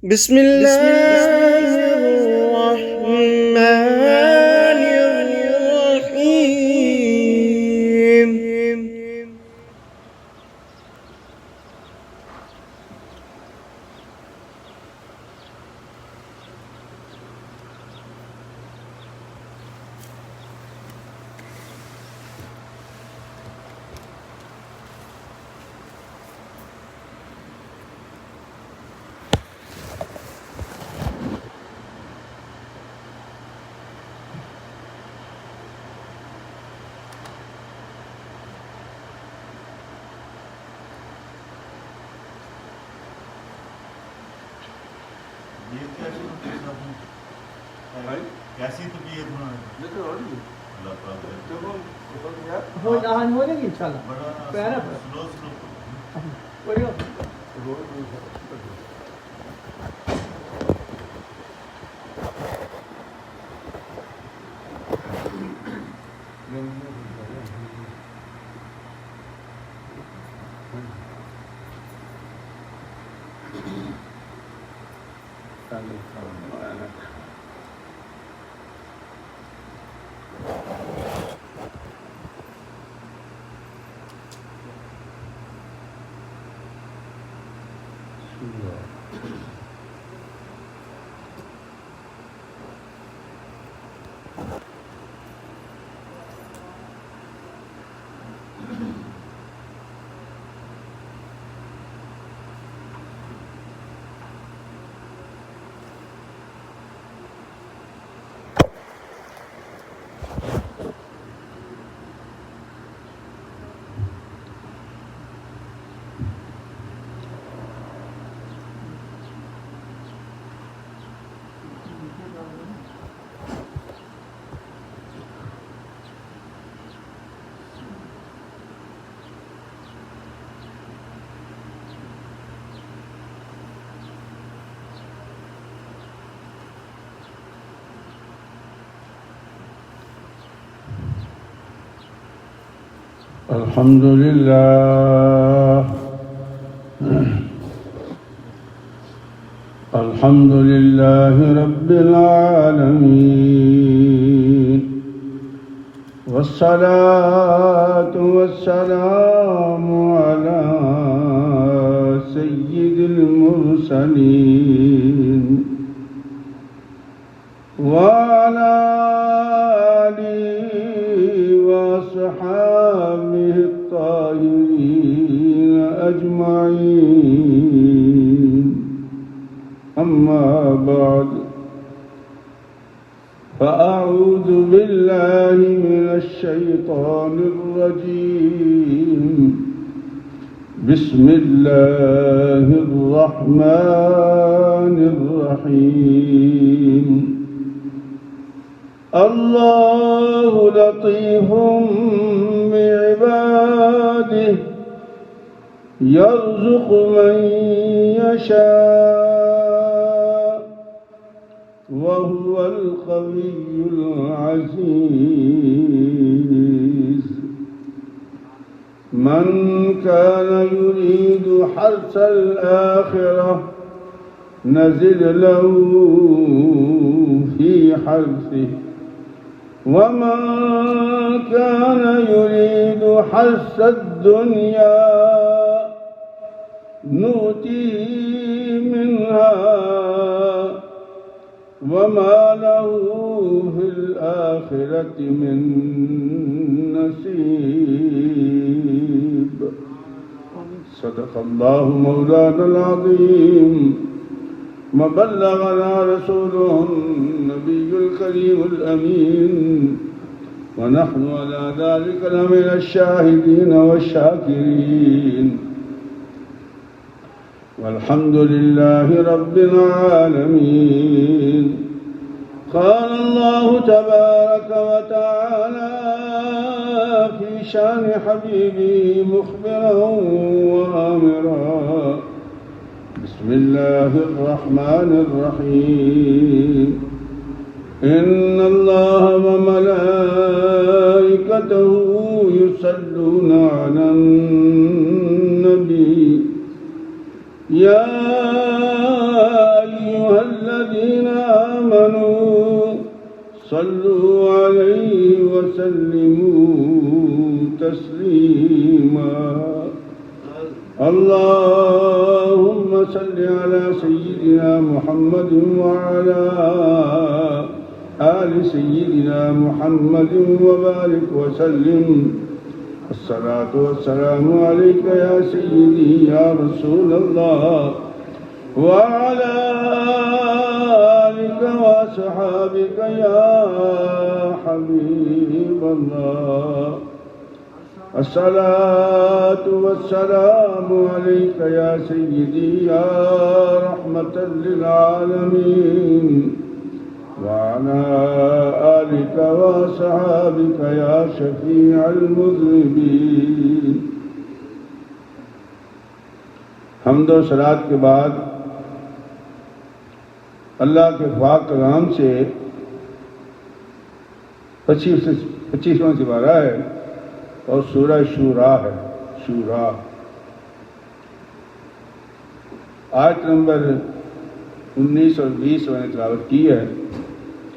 بسم الله الرحمن الرحيم. ہو جائے گی انشاءاللہ. الحمد لله الحمد لله رب العالمين، والصلاة والسلام على سيد المرسلين وعلى وأصحابه الطاهرين أجمعين. أما بعد، فأعوذ بالله من الشيطان الرجيم. بسم الله الرحمن الرحيم. الله لطيف بعباده يرزق من يشاء وهو القوي العزيز. من كان يريد حرث الآخرة نزل له في حرثه، ومن كان يريد حرث الدنيا نؤتيه منها وما له في الآخرة من نصيب. صدق الله مولانا العظيم، وبلغنا رسوله النبي الكريم الأمين، ونحن على ذلك لمن الشاهدين والشاكرين، والحمد لله رب العالمين. قال الله تبارك وتعالى في شان حبيبه مخبرا وآمرا. بسم الله الرحمن الرحيم. إن الله وملائكته يصلون على النبي يا صلوا عليه وسلموا تسليما اللهم صل على سيدنا محمد وعلى آل سيدنا محمد وبارك وسلم الصلاة والسلام عليك يا سيدي يا رسول الله وعلى آلك وصحابك يا حبيب الله الصلاة والسلام عليك يا سيدي يا رحمة للعالمين وعلى آلك وصحابك يا شفيع المذنبين. حمد و صلات کے بعد اللہ کے پاک کلام سے 25واں سپارہ ہے اور سورہ شورا ہے. شورا آیت نمبر 19 اور 20 میں نے تلاوت کی ہے.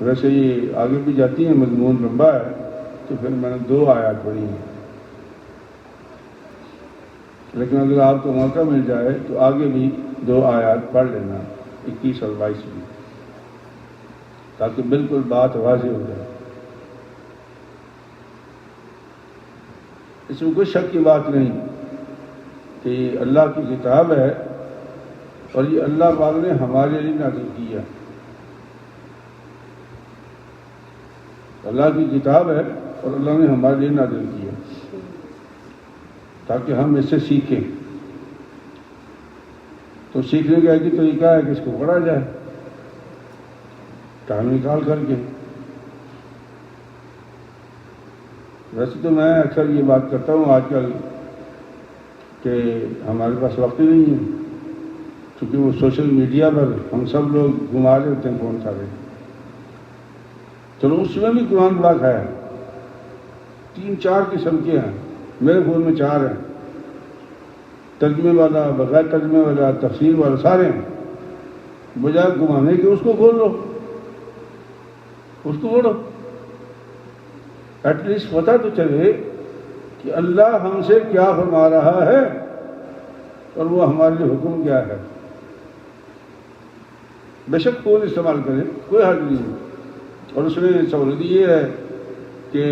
ویسے یہ آگے بھی جاتی ہیں، مضمون لمبا ہے تو پھر میں نے 2 آیات پڑھی ہیں، لیکن اگر آپ کو موقع مل جائے تو آگے بھی 2 آیات پڑھ لینا، 21 اور 22 بھی، تاکہ بالکل بات واضح ہو جائے. اس میں کوئی شک کی بات نہیں کہ یہ اللہ کی کتاب ہے اور یہ اللہ پاک نے ہمارے لیے نازل کی ہے. اللہ کی کتاب ہے اور اللہ نے ہمارے لیے نازل کی ہے تاکہ ہم اس سے سیکھیں. تو سیکھنے کا ایک ہی طریقہ ہے کہ اس کو پڑھا جائے ٹائم نکال کر کے. ویسے تو میں اکثر یہ بات کرتا ہوں آج کل کہ ہمارے پاس وقت ہی نہیں ہے، کیونکہ وہ سوشل میڈیا پر ہم سب لوگ گھما رہے ہوتے ہیں فون سارے. چلو اس میں بھی قرآن پاک ہے، 3-4 قسم کے ہیں. میرے فون میں 4 ہیں، ترجمے والا، بغیر ترجمے والا، تفسیر والا، سارے ہیں. بجائے گھمانے کے اس کو کھول لو، اس کو پڑھو، ایٹ لیسٹ پتہ تو چلے کہ اللہ ہم سے کیا فرما رہا ہے اور وہ ہمارے لیے حکم کیا ہے. بے شک فون استعمال کرے، کوئی حرج نہیں ہے. اور اس میں سہولت یہ ہے کہ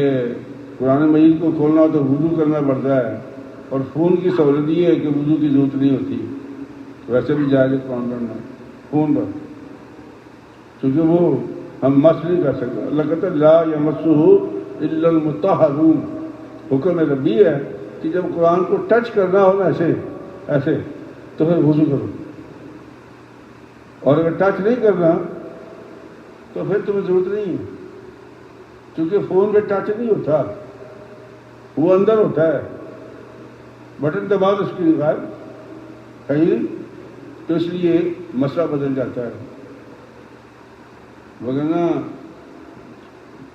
قرآن مجید کو کھولنا ہو تو وضو کرنا پڑتا ہے، اور فون کی سہولت یہ ہے کہ وضو کی ضرورت نہیں ہوتی. ویسے بھی جائز ہے قرآن پڑھنا فون پر، کیونکہ وہ ہم مس نہیں کر سکتے. اللہ کہتا ہے لا یمسہ الا المطہرون. حکم ربی ہے کہ جب قرآن کو ٹچ کرنا ہو نا ایسے تو پھر وضو کرو، اور اگر ٹچ نہیں کرنا تو پھر تمہیں ضرورت نہیں ہے، کیونکہ فون پہ ٹچ نہیں ہوتا، وہ اندر ہوتا ہے. بٹن دبا دو اس کی غائب کہیں، تو اس لیے مسئلہ بدل جاتا ہے. وگرنہ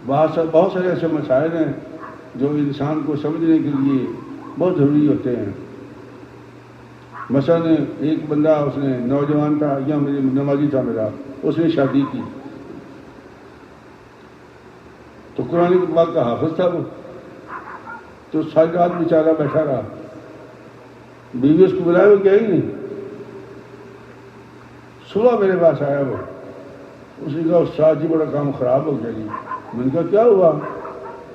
بہت سارے ایسے مسائل ہیں جو انسان کو سمجھنے کے لیے بہت ضروری ہوتے ہیں. مثلا ایک بندہ، اس نے نوجوان تھا یا نمازی تھا میرا، اس نے شادی کی تو قرآن پاک کا حافظ تھا وہ، تو ساری رات بیچارہ بیٹھا رہا. بیوی اس کو بلایا، وہ کیا ہی نہیں. صبح میرے پاس آیا وہ، اس نے کہا استاد جی بڑا کام خراب ہو گیا جی. میں نے کہا کیا ہوا؟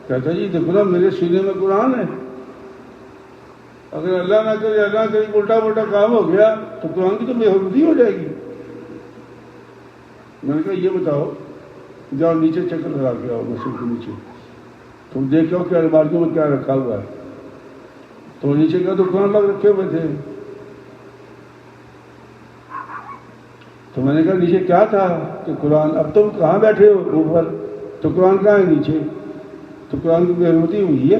کہتا جی دیکھو نا میرے سینے میں قرآن ہے، اگر اللہ نہ کرے الٹا پلٹا کام ہو گیا تو قرآن کی تو بے حرمتی ہو جائے گی. میں نے کہا یہ بتاؤ، جاؤ نیچے چکر لگا کے آؤ مسجد کے نیچے، تم دیکھو کہ الماریوں میں کیا رکھا ہوا ہے. تو نیچے گیا تو قرآن پاک رکھے ہوئے تھے. تو میں نے کہا نیچے کیا تھا؟ کہ قرآن. اب تم کہاں بیٹھے ہو اوپر، تو قرآن کہاں ہے نیچے؟ تو قرآن کی بے حرمتی ہوئی ہے؟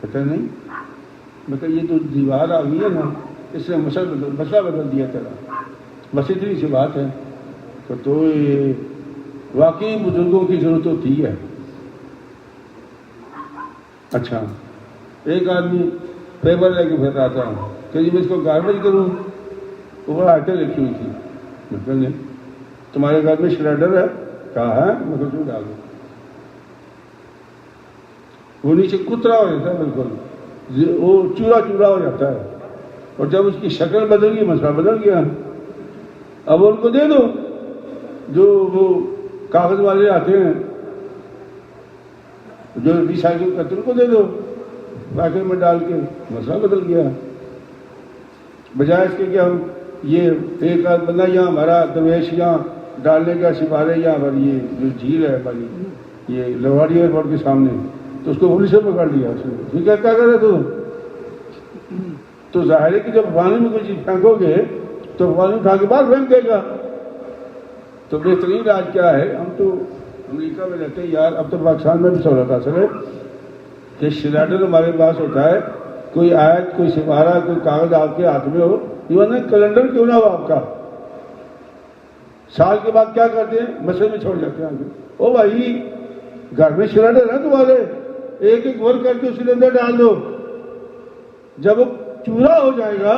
کہتا نہیں. میں کہا یہ تو دیوار آ گئی ہے نا، اس نے مسئلہ بدل دیا تیرا، بس اتنی سی بات ہے. تو یہ واقعی بزرگوں کی ضرورت ہوتی ہے. اچھا ایک آدمی پیپر لے کے پھر آتا ہے کہ جی میں اس کو گاربیج کروں، اوپر آیتیں لکھی ہوئی تھی. مطلب نہیں تمہارے گھر میں شریڈر ہے؟ کہا ہے میں کچھ ڈال دوں. وہ نیچے کترا ہو جاتا ہے بالکل, وہ چورا چورا ہو جاتا ہے, اور جب اس کی شکل بدل گئی مسئلہ بدل گیا. اب ان کو دے دو جو وہ کاغذ والے آتے ہیں جو ریسائکل کرتے ان کو دے دو پیکٹ میں ڈال کے, مسئلہ بدل گیا. بجائے اس کے کہ ہم یہ ایک آدھ بندہ یہاں ہمارا درویش یہاں ڈالنے کا سپارے یہاں پر یہ جو جھیل ہے ہماری یہ لواڑی ایئرپورٹ کے سامنے, تو اس کو پولیس نے پکڑ لیا. اس نے یہ کیا کرے تو ظاہر ہے کہ جب پانی میں کوئی چیز پھینکو گے تو پانی اٹھا کے باہر پھینک دے گا. تو بہترین علاج کیا ہے, ہم تو امریکہ میں رہتے ہیں یار, اب تو پاکستان میں بھی سہولت حاصل ہے کہ شریڈر ہمارے پاس ہوتا ہے, کوئی آیت کوئی سپارہ کوئی کاغذ آپ کے ہاتھ میں ہو, ایون کیلنڈر کیوں نہ ہو آپ کا, سال کے بعد کیا کرتے ہیں مسجد میں چھوڑ جاتے ہیں آگے. او بھائی گھر میں شریڈر ہے تمہارے, ایک ایک ور کر کے اس کے اندر ڈال دو, جب وہ چورا ہو جائے گا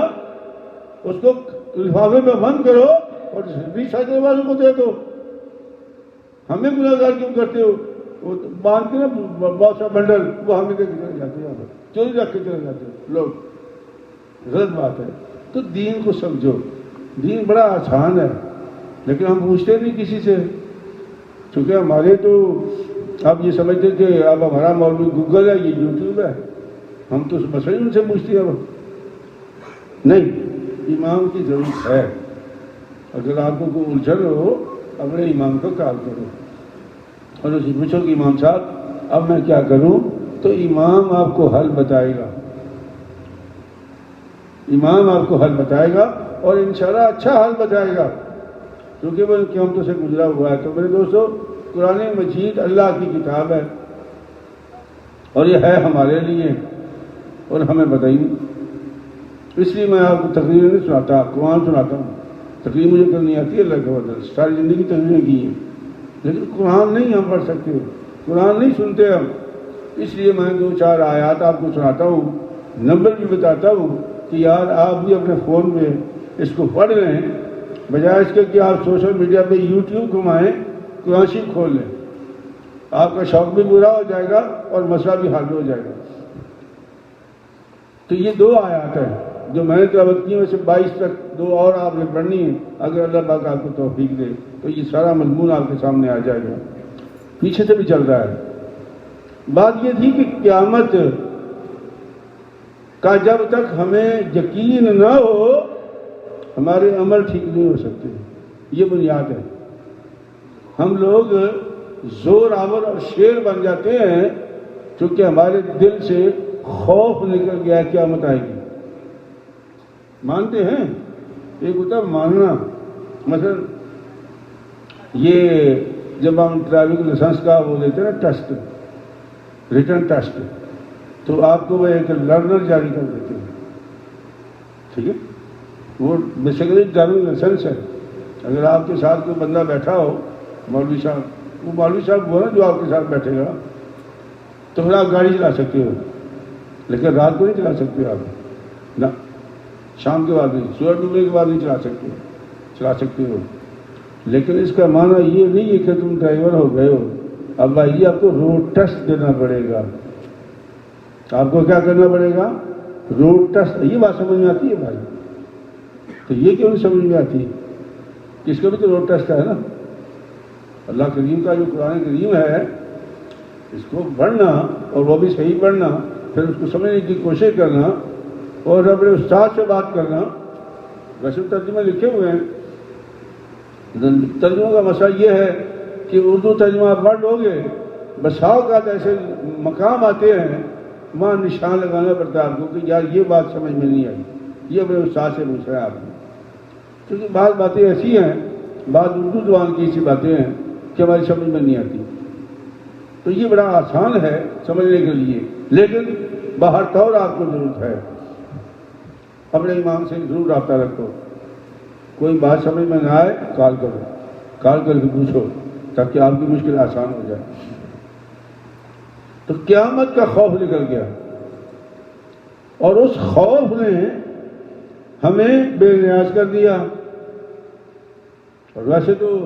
اس کو لفافے میں بند کرو اور ریسائکل والوں کو دے دو. ہمیں گناہگار کیوں کرتے ہو, وہ باندھ کے نا بہت سا بنڈل وہ ہمیں دے کے چلے جاتے ہیں, چوری رکھ کے چلے جاتے ہیں لوگ. غلط بات ہے. تو دین کو سمجھو, دین بڑا آسان ہے لیکن ہم پوچھتے نہیں کسی سے, چونکہ ہمارے تو آپ یہ سمجھتے کہ اب ہمارا مولوی گوگل ہے, یہ یوٹیوب ہے, ہم تو مسئلہ ان سے پوچھتے ہیں. نہیں, امام کی ضرورت ہے. اگر آپ کو کوئی الجھن ہو اپنے امام کو کال کرو اور اسے پوچھو کہ امام صاحب اب میں کیا کروں, تو امام آپ کو حل بتائے گا. امام آپ کو حل بتائے گا اور انشاءاللہ اچھا حل بتائے گا, کیونکہ وہ قیامتوں سے گزرا ہوا ہے. تو میرے دوستو, قرآن مجید اللہ کی کتاب ہے اور یہ ہے ہمارے لیے اور ہمیں بتائیے. اس لیے میں آپ کو تقریر نہیں سناتا, قرآن سناتا ہوں. تقریر مجھے کرنی آتی ہے, اللہ کے بدل ساری زندگی تقریریں کی ہیں, لیکن قرآن نہیں ہم پڑھ سکتے, قرآن نہیں سنتے ہم. اس لیے میں 2-4 آیات آپ کو سناتا ہوں, نمبر بھی بتاتا ہوں کہ یار آپ بھی اپنے فون میں اس کو پڑھ لیں, بجائے اس کے کہ آپ سوشل میڈیا پہ یوٹیوب گھمائیں, قرآن شریف کھول لیں. آپ کا شوق بھی پورا ہو جائے گا اور مسئلہ بھی حل ہو جائے گا. تو یہ 2 آیات ہیں جو میں نے تلاوت کی, میں سے 22 تک 2 اور آپ نے پڑھنی ہے. اگر اللہ پاک آپ کو توفیق دے تو یہ سارا مضمون آپ کے سامنے آ جائے گا. پیچھے سے بھی چل رہا ہے. بات یہ تھی کہ قیامت کا جب تک ہمیں یقین نہ ہو ہمارے عمل ٹھیک نہیں ہو سکتے. یہ بنیاد ہے. ہم لوگ زور آور اور شیر بن جاتے ہیں کیونکہ ہمارے دل سے خوف نکل گیا ہے قیامت آئے گی. مانتے ہیں, ایک ہوتا ہے ماننا. مثلا یہ جب ہم ڈرائیونگ لائسنس کا وہ دیتے ہیں نا ٹیسٹ, ریٹن ٹیسٹ, تو آپ کو وہ ایک لرنر جاری کر دیتے ہیں. ٹھیک ہے, وہ بیسیکلی ڈرائیونگ لائسنس ہے. اگر آپ کے ساتھ کوئی بندہ بیٹھا ہو, مولوی صاحب, وہ مولوی صاحب وہ نا جو آپ کے ساتھ بیٹھے گا, تو پھر آپ گاڑی چلا سکتے ہو, لیکن رات کو نہیں چلا سکتے آپ نہ, شام کے بعد نہیں, سورج ڈوبنے کے بعد نہیں چلا سکتے ہو. لیکن اس کا معنی یہ نہیں ہے کہ تم ڈرائیور ہو گئے ہو. اب بھائی آپ کو روڈ ٹیسٹ دینا پڑے گا. آپ کو کیا کرنا پڑے گا؟ Road test. یہ بات سمجھ میں آتی ہے بھائی؟ تو یہ کیوں نہیں سمجھ میں آتی؟ اس کا بھی تو روڈ ٹیسٹ ہے نا. اللہ کریم کا جو قرآن کریم ہے, اس کو پڑھنا اور وہ بھی صحیح پڑھنا, پھر اس کو سمجھنے کی کوشش کرنا اور اپنے استاد سے بات کرنا. ویسے ترجمے لکھے ہوئے ہیں. ترجمہ کا مسئلہ یہ ہے کہ اردو ترجمہ آپ پڑھ لو گے, بسا اوقات ایسے مقام آتے ہیں وہاں نشان لگانا پڑتا ہے آپ کو کہ یار یہ بات سمجھ میں نہیں آئی, یہ اپنے استاد سے پوچھا ہے آپ نے. کیونکہ بعض باتیں ایسی ہیں, بعض اردو زبان کی ایسی باتیں ہیں کہ ہماری سمجھ میں نہیں آتی. تو یہ بڑا آسان ہے سمجھنے کے لیے, لیکن باہر طور آپ کو ضرورت ہے. اپنے امام سے ضرور رابطہ رکھو. کوئی بات سمجھ میں نہ آئے کال کرو, کال کر کے پوچھو تاکہ آپ کی مشکل آسان ہو جائے. تو قیامت کا خوف نکل گیا اور اس خوف نے ہمیں بے نیاز کر دیا. اور ویسے تو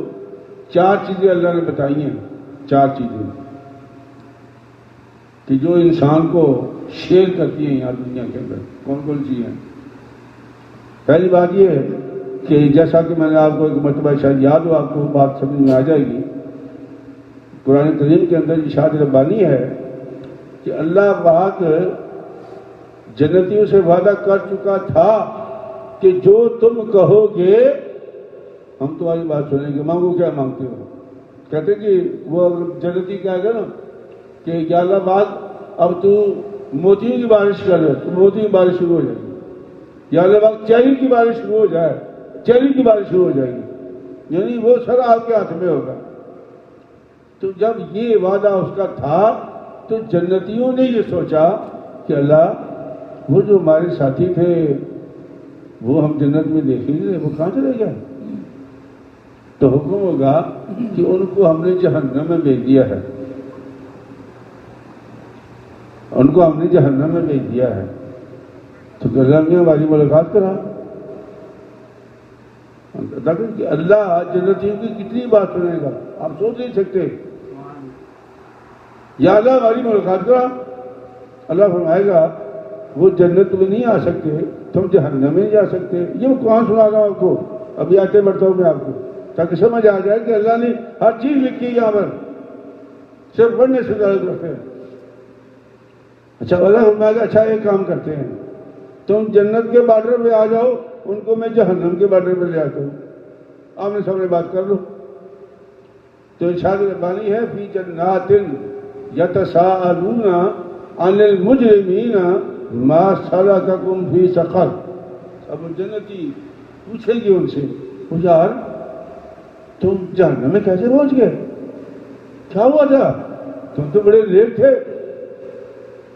4 چیزیں اللہ نے بتائی ہیں، 4 چیزیں کہ جو انسان کو شیئر کرتی ہیں یہاں دنیا کے اندر۔ کون کون سی ہیں؟ پہلی بات یہ ہے کہ جیسا کہ میں نے آپ کو ایک مرتبہ شاید یاد ہو، آپ کو بات سمجھ میں آ جائے گی، قرآن کریم کے اندر ارشاد ربانی ہے کہ اللہ پاک جنتیوں سے وعدہ کر چکا تھا کہ جو تم کہو گے ہم تمہاری بات سنیں گے، مانگو کیا مانگتے ہو؟ کہتے کہ وہ جنتی کہے گا نا کہ یا اللہ پاک اب تو موتیوں کی بارش کر رہے، تو موتی کی بارش شروع ہو جائے گی، یا اللہ پاک چیری کی بارش شروع ہو جائے، چیری کی بارش شروع ہو جائے گی، یعنی وہ سر آپ کے ہاتھ میں ہوگا۔ تو جب یہ وعدہ اس کا تھا تو جنتیوں نے یہ سوچا کہ اللہ وہ جو ہمارے ساتھی تھے وہ ہم جنت میں دیکھ ہی نہیں، وہ کہاں چلے گئے؟ تو حکم ہوگا کہ ان کو ہم نے جہنم میں بھیج دیا ہے، ان کو ہم نے جہنم میں بھیج دیا ہے۔ تو اللہ نے ہماری ملاقات کرا، کہ اللہ جنتیوں کی کتنی بات سنے گا، آپ سوچ نہیں سکتے۔ یا اللہ ہماری ملاقات کرا، اللہ فرمائے گا وہ جنت میں نہیں آ سکتے، تم جہنم میں نہیں جا سکتے۔ یہ میں کہاں سنا رہا ہوں آپ کو، ابھی آتے بڑھتا ہوں میں آپ کو تاکہ سمجھ آ جائے کہ اللہ نے ہر چیز لکھی ہے یہاں پر، صرف پڑھنے سے ضرورت رکھتے ہیں۔ اچھا اللہ فرمائے گا اچھا ایک کام کرتے ہیں، تم جنت کے بارڈر پہ آ جاؤ، ان کو میں جہنم کے بارڈر پہ لے آتا ہوں، آمنے سامنے بات کر لو۔ تو ارشاد ربانی ہے فی جنات یتساءلون عن المجرمین ما سلککم فی سقر۔ اب جنتی پوچھیں گے ان سے یار تم جہنم میں کیسے پہنچ گئے، کیا ہوا تھا، تم تو بڑے لیٹ تھے،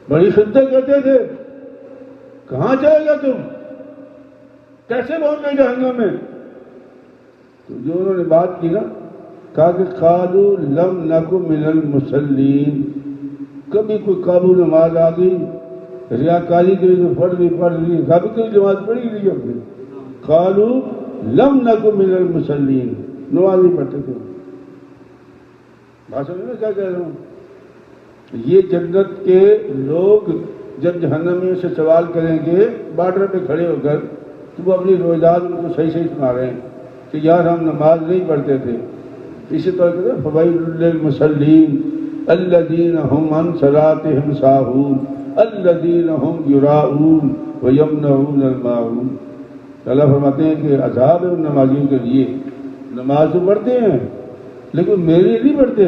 بڑی خدمت کرتے تھے، کہاں چلے گا تم، کیسے پہنچ گئے جہنم میں؟ تو جو انہوں نے بات کی نا، کہا کہ قالوا لم نک من المصلین، کبھی کوئی قابو نماز آ گئی، ریاکاری کے لیے پڑھ لی، کبھی کوئی نماز پڑھی نہیں اپنی، قالوا لم نک من المصلین، نماز نہیں پڑھتے تھے۔ بات سمجھ میں کیا کہہ رہا ہوں؟ یہ جنت کے لوگ جب جہنمیوں سے سوال کریں گے بارڈر پہ کھڑے ہو کر، تو وہ اپنی روزگار ان کو صحیح سنا رہے ہیں کہ یار ہم نماز نہیں پڑھتے تھے۔ اسی طور سے فویل للمصلین الذین هم عن صلاتهم ساہون الذین هم یراؤون ویمنعون الماعون۔ اللہ فرماتے ہیں کہ عذاب ہے ان نمازیوں کے لیے، نماز تو پڑھتے ہیں لیکن میرے لیے نہیں پڑھتے،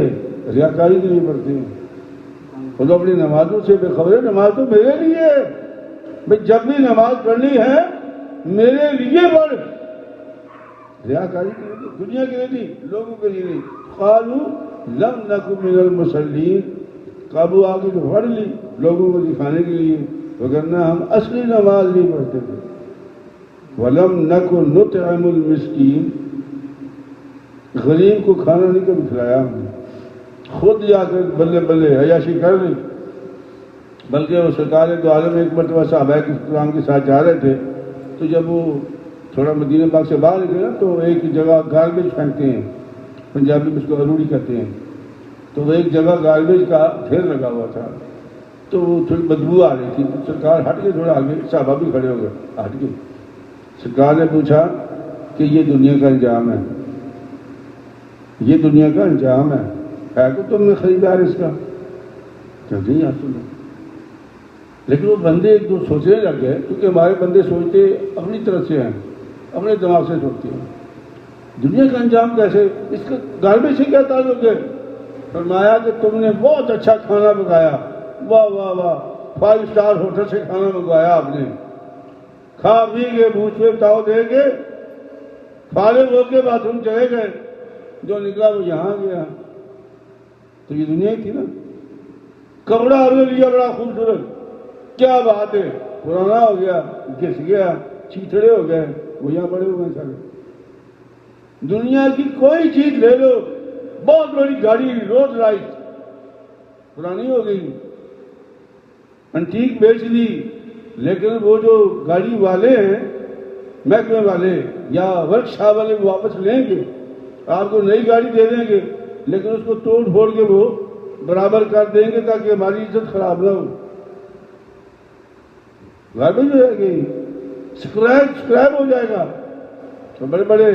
ریاکاری کے لیے پڑھتے ہیں۔ وہ تو اپنی نمازوں سے بے خبر ہے، نماز تو میرے لیے ہے بھائی، جب بھی نماز پڑھنی ہے میرے لیے پڑھ، ریاکاری کے لیے، دنیا کے لیے نہیں، لوگوں کے لیے نہیں۔ قالوا لم نک من المصلین، قابو آ کے تو پڑھ لی لوگوں کو دکھانے کے لیے، وگرنہ ہم اصلی نماز نہیں پڑھتے تھے۔ ولم نک نطعم المسکین، غریب کو کھانا نہیں کبھی کھلایا ہم نے، خود جا کر بلے بلے عیاشی کر لی۔ بلکہ وہ سرکار دو عالم ایک مرتبہ صحابہ کرام کے ساتھ جا رہے تھے، تو جب وہ تھوڑا مدینہ پاک سے باہر نکلے نا تو ایک جگہ گاربیج پھینکتے ہیں، پنجابی میں اس کو اروڑی کہتے ہیں، تو وہ ایک جگہ گاربیج کا ڈھیر لگا ہوا تھا، تو وہ تھوڑی بدبو آ رہی تھی، تو سرکار ہٹ کے تھوڑا آگے، صحابہ بھی کھڑے ہو گئے ہٹ کے۔ سرکار نے پوچھا کہ یہ دنیا کا انجام ہے، یہ دنیا کا انجام ہے کہ تم نے خریدار اس کا؟ کہتے ہیں یا رسول اللہ۔ لیکن وہ بندے ایک دو سوچنے لگ گئے، کیونکہ ہمارے بندے سوچتے اپنی طرف سے ہیں، اپنے دماغ سے سوچتے ہیں، دنیا کا انجام کیسے، اس کا گاربیج سے کیا تعلق ہے؟ فرمایا کہ تم نے بہت اچھا کھانا پکایا، واہ واہ واہ، 5 اسٹار ہوٹل سے کھانا منگوایا آپ نے، کھا پی کے بھوچ پہ تاؤ دے کے فارغ ہو کے باتھ روم چلے گئے، جو نکلا وہ یہاں گیا، تو یہ دنیا ہی تھی نا۔ کپڑا آپ نے لیا بڑا خوبصورت، کیا بات ہے، پرانا ہو گیا، گھس گیا، چیتڑے ہو گئے، وہ یہاں پڑے ہوئے سارے۔ دنیا کی کوئی چیز لے لو، بہت بڑی گاڑی رولز رائس، پرانی ہو گئی، انٹیک بیچ دی، لیکن وہ جو گاڑی والے ہیں محکمے والے یا ورک شاپ والے وہ واپس لیں گے، آپ کو نئی گاڑی دے دیں گے لیکن اس کو توڑ پھوڑ کے وہ برابر کر دیں گے تاکہ ہماری عزت خراب نہ ہو. گاربیج ہو جائے گی، سکریپ ہو جائے گا. تو بڑے بڑے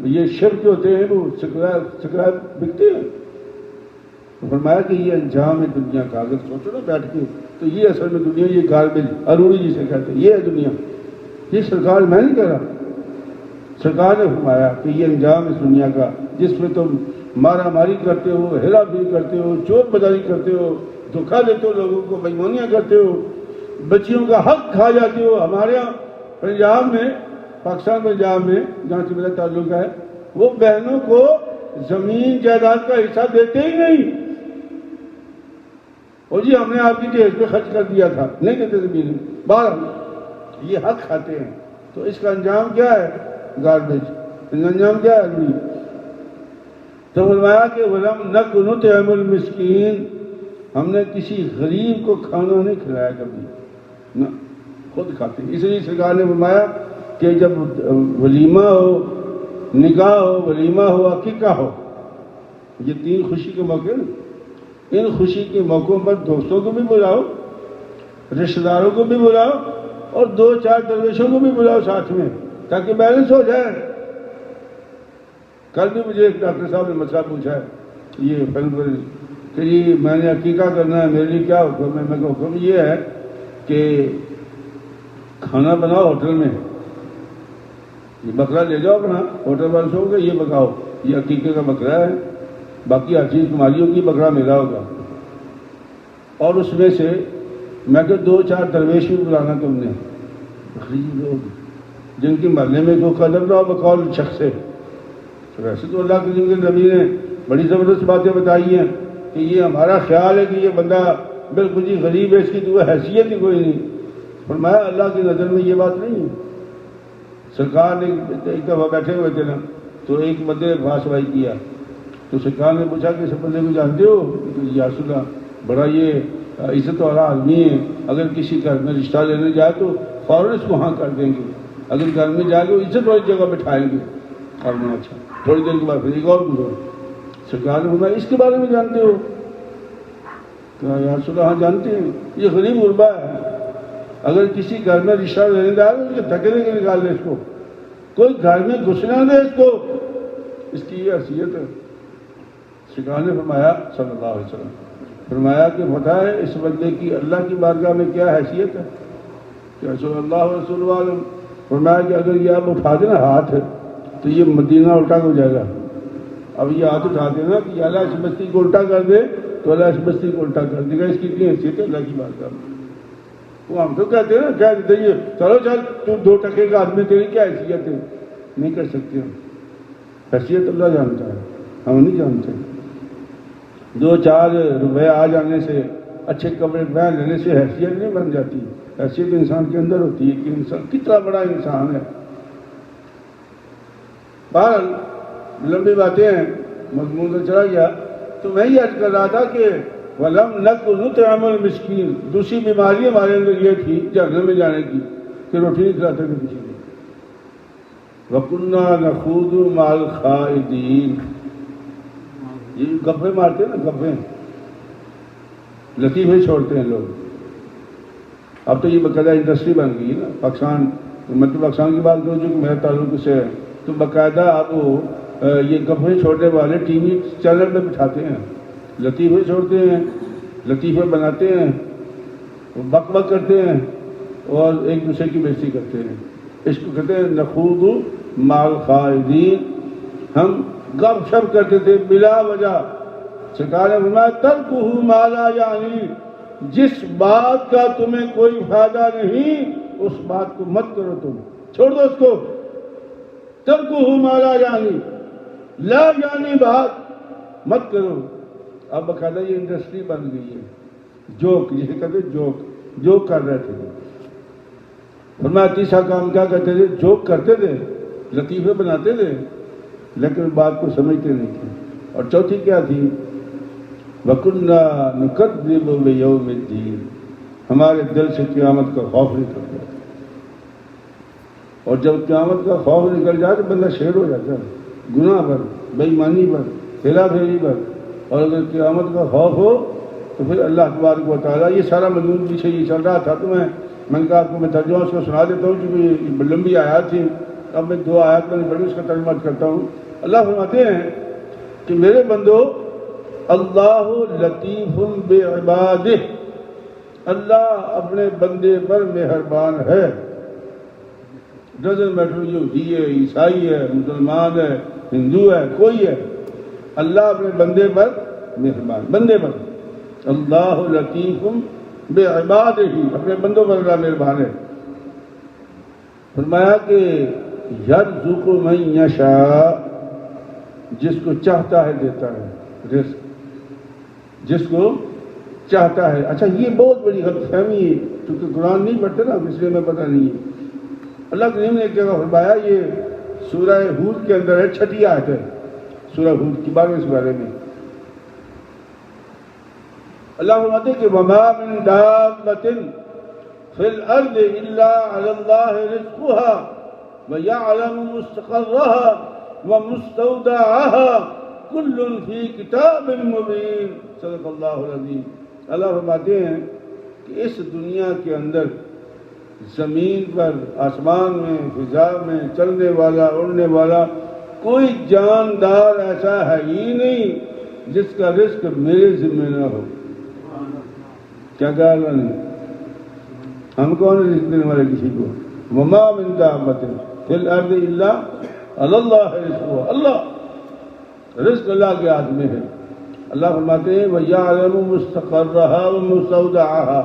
یہ شرک جو ہوتے ہیں وہ سکریپ بکتے ہیں. تو فرمایا کہ یہ انجام ہے دنیا کا. اگر سوچو نا بیٹھ کے تو یہ اصل میں دنیا، یہ گاربیج اروڑی جسے کہتے ہیں، یہ ہے دنیا. یہ سرکار میں نہیں کہہ رہا، سرکار نے فرمایا کہ یہ انجام اس دنیا کا جس میں تم مارا ماری کرتے ہو، ہیرا پھیری کرتے ہو، چور بداری کرتے ہو، دھوکہ دیتے ہو لوگوں کو، بےایمانیاں کرتے ہو، بچیوں کا حق کھا جاتے ہو. ہمارے یہاں پنجاب میں، پاکستان پنجاب میں جہاں سے میرا تعلق ہے، وہ بہنوں کو زمین جائیداد کا حصہ دیتے ہی نہیں. اور جی ہم نے آپ کی جہیز پہ خرچ کر دیا تھا، نہیں دیتے زمین. باہر یہ حق کھاتے ہیں. تو اس کا انجام کیا ہے؟ گاربیج. اس کا انجام کیا ہے؟ تو فرمایا کہ وَلَمْ نَكُ نُطْعِمُ الْمِسْكِينَ، ہم نے کسی غریب کو کھانا نہیں کھلایا کبھی، نہ خود کھاتے. اس لیے سرکار نے فرمایا کہ جب ولیمہ ہو، نکاح ہو، ولیمہ ہو، عقیقہ ہو، یہ تین خوشی کے موقع ہیں. ان خوشی کے موقعوں پر دوستوں کو بھی بلاؤ، رشتہ داروں کو بھی بلاؤ، اور 2-4 درویشوں کو بھی بلاؤ ساتھ میں، تاکہ بیلنس ہو جائے. کل بھی مجھے ایک ڈاکٹر صاحب نے مسئلہ پوچھا ہے یہ فلم پر کہ جی میں نے عقیقہ کرنا ہے، میرے لیے کیا حکم ہے؟ میں کہ حکم یہ ہے کہ کھانا بناؤ ہوٹل میں، یہ بکرا لے جاؤ اپنا ہوٹل والوں سے ہوگا، یہ بکاؤ، یہ عقیقے کا بکرا ہے، باقی ہر چیز تمہاری ہوگی، بکرا میرا ہوگا. اور اس میں سے میں کہ 2-4 درویش بھی بلانا تم نے، غریب لوگ جن کی محلے میں کوئی قدر نہ ہو بقول شخص سے. ویسے تو اللہ کے نبی نے بڑی زبردست باتیں بتائی ہیں کہ یہ ہمارا خیال ہے کہ یہ بندہ بالکل ہی غریب ہے، اس کی تو حیثیت ہی کوئی نہیں. فرمایا اللہ کی نظر میں یہ بات نہیں ہے. سرکار نے ایک دفعہ بیٹھے ہوئے تھے نا، تو ایک بندے نے گھاس وائی کیا، تو سرکار نے پوچھا کہ اس بندے کو جانتے ہو؟ یا رسول اللہ بڑا یہ عزت والا آدمی ہے، اگر کسی گھر میں رشتہ لینے جائے تو فوراً اس کو ہاں کر دیں گے، اگر گھر میں جائے تو عزت والی جگہ بٹھائیں گے. اور میں اچھا تھوڑی دیر کے بعد پھر ایک اور گزرا. سرکار نے بولا اس کے بارے میں جانتے ہو؟ کہ یا رسول اللہ ہاں جانتے ہیں، یہ غریب غربا ہے، اگر کسی گھر میں رشتہ لینے جائے تو اس کے دھکے کے نکال دے، اس کو کوئی گھر میں گھسنے دے، اس کو، اس کی یہ حیثیت ہے. سرکار نے فرمایا صلی اللہ علیہ وسلم، فرمایا کہ پتہ ہے اس بندے کی اللہ کی بارگاہ میں کیا حیثیت ہے؟ کہ رسول اللہ رسول عالم فرمایا کہ اگر یہ آپ اٹھا دیں نا ہاتھ تو یہ مدینہ الٹا ہو جائے گا. اب یہ ہاتھ اٹھا دے نا کہ اللہ اس بستی کو الٹا کر دے تو اللہ اس بستی کو الٹا کر دے گا. اس کی اتنی حیثیت ہے اللہ کی بارگاہ میں. وہ ہم تو کہتے ہیں نا، کہہ دیتے ہیں چلو چل تو 2 ٹکے کا آدمی، تیری کیا حیثیت ہے؟ نہیں کر سکتے ہم. حیثیت اللہ جانتا ہے، ہم نہیں جانتے. 2-4 روپے آ جانے سے، اچھے کپڑے پہن لینے سے حیثیت نہیں بن جاتی. حیثیت انسان کے اندر ہوتی ہے کہ انسان کتنا بڑا انسان ہے. بہرحال لمبی باتیں ہیں، مضمون سے چلا گیا. تو میں یہ عرض کر رہا تھا کہ وَلَمْ نَكُ نُطْعِمُ الْمِسْكِينَ، دوسری بیماری ہمارے اندر یہ تھی جہنم میں جانے کی کہ روٹی نہیں کھلاتے تھے کسی کو. وَكُنَّا نَخُوضُ مَعَ الْخَائِضِينَ، یہ گپے مارتے ہیں نا، گپے لطیفے چھوڑتے ہیں لوگ. اب تو یہ باقاعدہ انڈسٹری بن گئی ہے نا پاکستان، مطلب پاکستان کی بات کروں جو کہ میرا تعلق سے ہے، تو باقاعدہ آپ یہ گپے چھوڑنے والے ٹی وی چینل پہ بٹھاتے ہیں، لطیفے چھوڑتے ہیں، لطیفے بناتے ہیں، بک بک کرتے ہیں اور ایک دوسرے کی بےزتی کرتے ہیں. اس کو کہتے ہیں نخوض مع الخائضین. ہم گپ شپ کرتے تھے بلا وجہ. سرکار نے فرمایا ترکہ ما لا یعنی، جس بات کا تمہیں کوئی فائدہ نہیں اس بات کو مت کرو، تم چھوڑ دو اس کو. ترکہ ما لا یعنی، لا یعنی بات مت کرو. اب باقاعدہ یہ انڈسٹری بن گئی ہے، جوک جسے کہتے ہیں، جوک کر رہے تھے. فرمایا تیسرا کام کیا کرتے تھے؟ جوک کرتے تھے، لطیفے بناتے تھے، لیکن بات کو سمجھتے نہیں تھے. اور چوتھی کیا تھی؟ وَكُنَّا نُكَذِّبُ بِيَوْمِ الدِّينِ، ہمارے دل سے قیامت کا خوف نکل گیا. اور جب قیامت کا خوف نکل جائے تو بندہ شیر ہو جاتا ہے. گناہ پر، بے ایمانی پر، ہیرا پھیری پر، اور اگر قیامت کا خوف ہو تو پھر اللہ تبارک و تعالیٰ، یہ سارا مضمون پیچھے یہ چل رہا تھا تو میں نے کہا آپ کو میں ترجمہ اس کو سنا دیتا ہوں کیونکہ یہ لمبی آیات تھی، اب میں 2 آیات میں نے پڑھی اس کا ترجمہ کرتا ہوں۔ اللہ فرماتے ہیں کہ میرے بندو، اللہ لطیف بعبادہ، اللہ اپنے بندے پر مہربان ہے۔ ڈزنٹ میٹر یہودی ہے، عیسائی ہے، مسلمان ہے، ہندو ہے، کوئی ہے، اللہ اپنے بندے پر مہربان، بندے پر اللہ لطیف بعبادہ، اپنے بندوں پر اللہ مہربان ہے۔ فرمایا کہ یرزق من یشاء، جس کو چاہتا ہے دیتا ہے رزق، جس کو چاہتا ہے۔ اچھا یہ بہت بڑی غلط فہمی ہے، کیونکہ قرآن نہیں پڑھتے نا اس لیے میں پتہ نہیں ہے۔ اللہ کریم نے ایک جگہ فرمایا، یہ سورہ ہود کے اندر ہے، 6 آیت ہے سورہ ہود کی 12ویں سپارے میں۔ اللہ فرماتے کہ وما من دابۃ فی الارض الا علی اللہ رزقها ویعلم مستقرها ومستودعها کل فی کتاب مبین، صدق اللہ العظیم۔ اللہ فرماتے ہیں کہ اس دنیا کے اندر، زمین پر، آسمان میں، فضا میں چلنے والا، اڑنے والا کوئی جاندار ایسا ہے ہی نہیں جس کا رزق میرے ذمہ نہ ہو۔ کیا کہا اللہ نے؟ ہم کون رزق دینے والے کسی کو؟ وما من دابۃ فی الارض الا علی اللہ رزقها، اللہ رزق اللہ کے ہاتھ میں ہے۔ اللہ فرماتے ہیں وَيَعْلَمُ مُسْتَقَرَّهَا وَمُسْتَوْدَعَهَا،